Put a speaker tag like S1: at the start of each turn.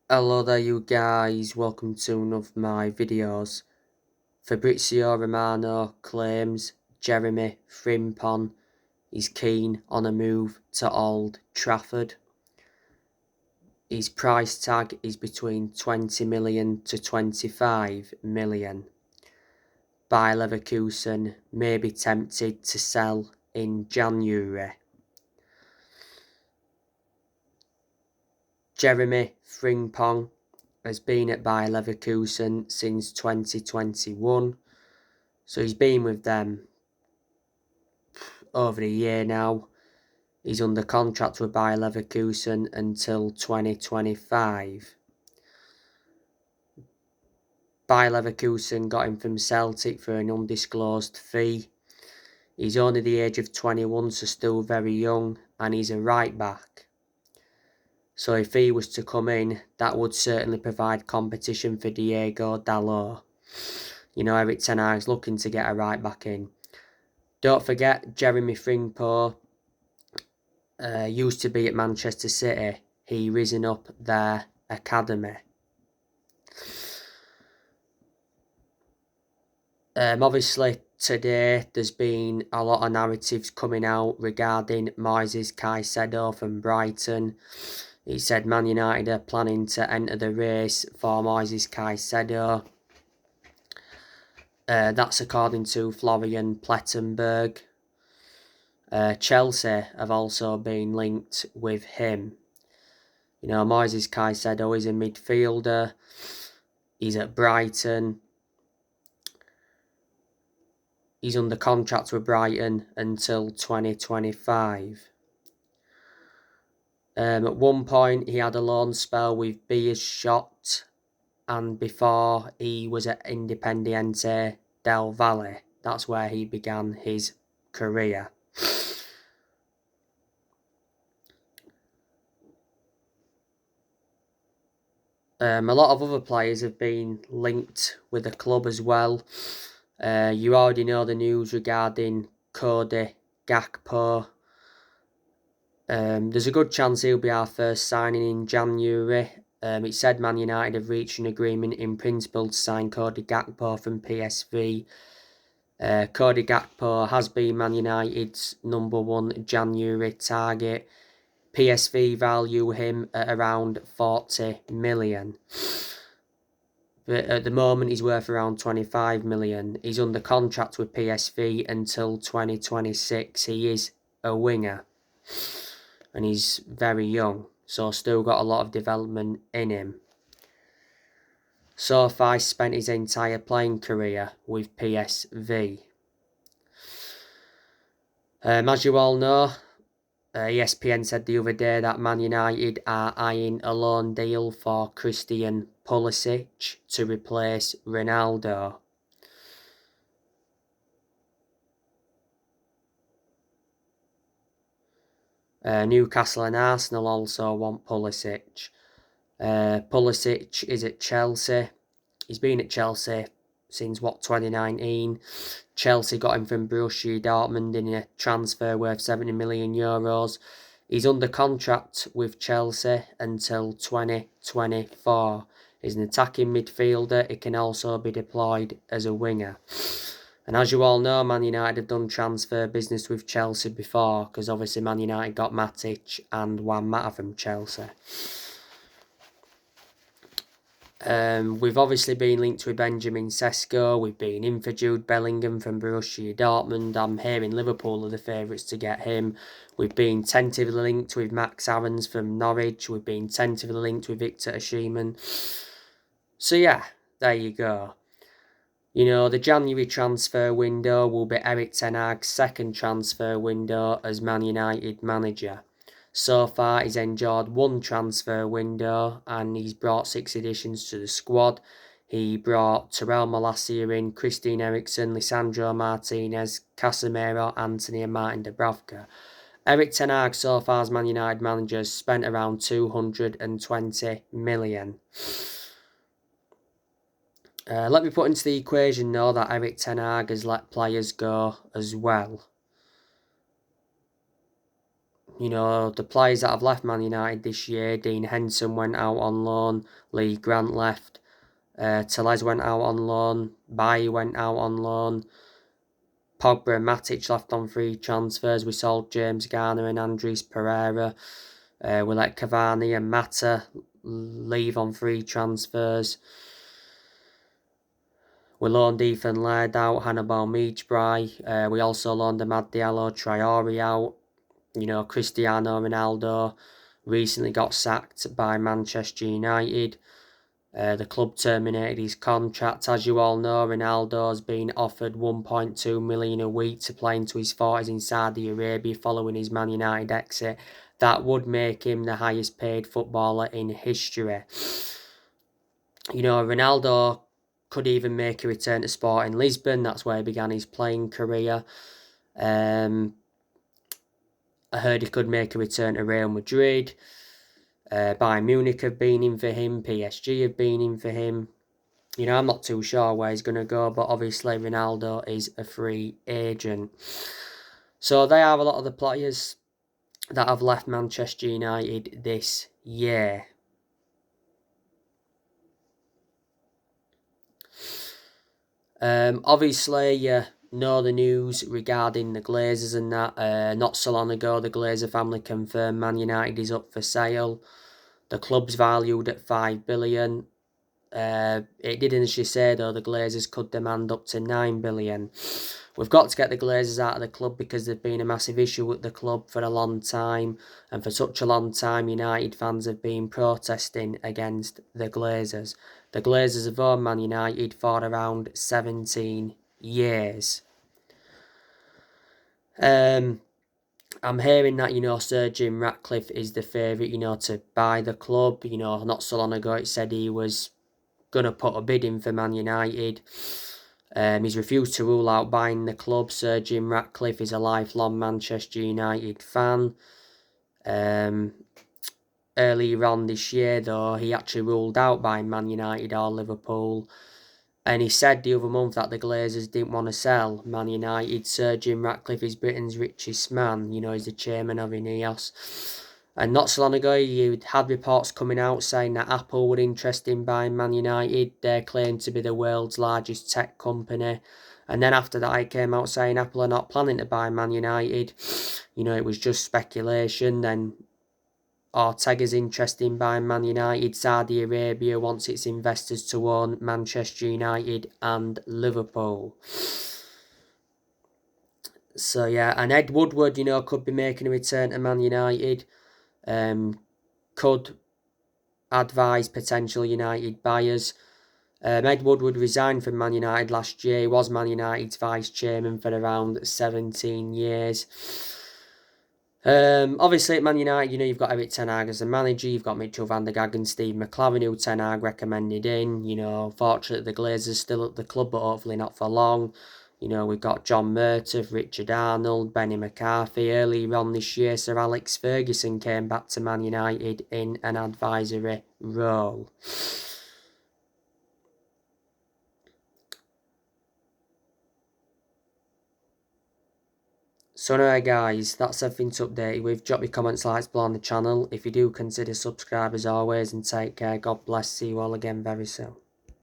S1: Hello there you guys, welcome to one of my videos. Fabrizo Romano claims Jeremy Frimpong is keen on a move to Old Trafford. His price tag is between 20 million to 25 million. Bayer Leverkusen may be tempted to sell in January. Jeremy Frimpong has been at Bayer Leverkusen since 2021. So he's been with them over a year now. He's under contract with Bayer Leverkusen until 2025. Bayer Leverkusen got him from Celtic for an undisclosed fee. He's only the age of 21, so still very young, and he's a right back. So if he was to come in, that would certainly provide competition for Diego Dalot. You know, Eric Ten Hag's looking to get a right back in. Don't forget, Jeremy Frimpong used to be at Manchester City. He risen up their academy. Obviously, today there's been a lot of narratives coming out regarding Moises Caicedo from Brighton. He said Man United are planning to enter the race for Moises Caicedo. That's according to Florian Plettenberg. Chelsea have also been linked with him. You know, Moises Caicedo is a midfielder. He's at Brighton. He's under contract with Brighton until 2025. At one point, he had a loan spell with Beerschot, and before he was at Independiente del Valle. That's where he began his career. A lot of other players have been linked with the club as well. You already know the news regarding Cody Gakpo. There's a good chance he'll be our first signing in January. It said Man United have reached an agreement in principle to sign Cody Gakpo from PSV. Cody Gakpo has been Man United's #1 January target. PSV value him at around 40 million. But at the moment, he's worth around 25 million. He's under contract with PSV until 2026. He is a winger. And he's very young. So still got a lot of development in him. So far, he's spent his entire playing career with PSV. As you all know, ESPN said the other day that Man United are eyeing a loan deal for Christian Pulisic to replace Ronaldo. Newcastle and Arsenal also want Pulisic. Pulisic is at Chelsea. He's been at Chelsea since 2019. Chelsea got him from Borussia Dortmund in a transfer worth €70 million. He's under contract with Chelsea until 2024. He's an attacking midfielder. He can also be deployed as a winger. And as you all know, Man United have done transfer business with Chelsea before, because obviously Man United got Matic and Juan Mata from Chelsea. We've obviously been linked with Benjamin Sesko. We've been in for Jude Bellingham from Borussia Dortmund. I'm hearing Liverpool are the favourites to get him. We've been tentatively linked with Max Aarons from Norwich. We've been tentatively linked with Victor Osimhen. So yeah, there you go. You know, the January transfer window will be Eric Ten Hag's second transfer window as Man United manager. So far, he's enjoyed one transfer window and he's brought 6 additions to the squad. He brought Terrell Malacia in, Christian Eriksen, Lisandro Martinez, Casemiro, Anthony and Martin Dubravka. Eric Ten Hag so far as Man United manager has spent around 220 million. Let me put into the equation now that Eric Ten Hag has let players go as well. You know, the players that have left Man United this year, Dean Henson went out on loan, Lee Grant left, Tellez went out on loan, Bailly went out on loan, Pogba and Matic left on free transfers. We sold James Garner and Andres Pereira. We let Cavani and Mata leave on free transfers. We loaned Ethan Laird out, Hannibal Mejbri. We also loaned Amad Diallo, Traore out. You know, Cristiano Ronaldo recently got sacked by Manchester United. The club terminated his contract. As you all know, Ronaldo's been offered 1.2 million a week to play into his 40s in Saudi Arabia following his Man United exit. That would make him the highest paid footballer in history. You know, Ronaldo could even make a return to Sporting Lisbon. That's where he began his playing career. I heard he could make a return to Real Madrid. Bayern Munich have been in for him. PSG have been in for him. You know, I'm not too sure where he's going to go, but obviously Ronaldo is a free agent. So they are a lot of the players that have left Manchester United this year. Obviously, you know the news regarding the Glazers and that. Not so long ago, the Glazer family confirmed Man United is up for sale. The club's valued at $5 billion. It did initially say, though, the Glazers could demand up to $9 billion. We've got to get the Glazers out of the club because they've been a massive issue with the club for a long time. And for such a long time, United fans have been protesting against the Glazers. The Glazers have owned Man United for around 17 years. I'm hearing that, you know, Sir Jim Ratcliffe is the favourite, you know, to buy the club. You know, not so long ago it said he was going to put a bid in for Man United. He's refused to rule out buying the club. Sir Jim Ratcliffe is a lifelong Manchester United fan. Earlier on this year, though, he actually ruled out buying Man United or Liverpool. And he said the other month that the Glazers didn't want to sell Man United. Sir Jim Ratcliffe is Britain's richest man. You know, he's the chairman of Ineos. And not so long ago, you had reports coming out saying that Apple were interested in buying Man United. They claimed to be the world's largest tech company. And then after that, it came out saying Apple are not planning to buy Man United. You know, it was just speculation. Then Ortega's interested in buying Man United. Saudi Arabia wants its investors to own Manchester United and Liverpool. So, yeah, and Ed Woodward, you know, could be making a return to Man United. Could advise potential United buyers. Ed Woodward resigned from Man United last year. He was Man United's vice chairman for around 17 years. Obviously at Man United, you know, you've got Eric Ten Hag as the manager. You've got Mitchell van der Gag and Steve McLaren, who Ten Hag recommended in. You know, fortunately the Glazers still at the club, but hopefully not for long. You know, we've got John Murtough, Richard Arnold, Benny McCarthy. Earlier on this year, Sir Alex Ferguson came back to Man United in an advisory role. So anyway guys, that's everything to update with. Drop your comments, likes below on the channel. If you do, consider subscribe as always, and take care. God bless. See you all again very soon.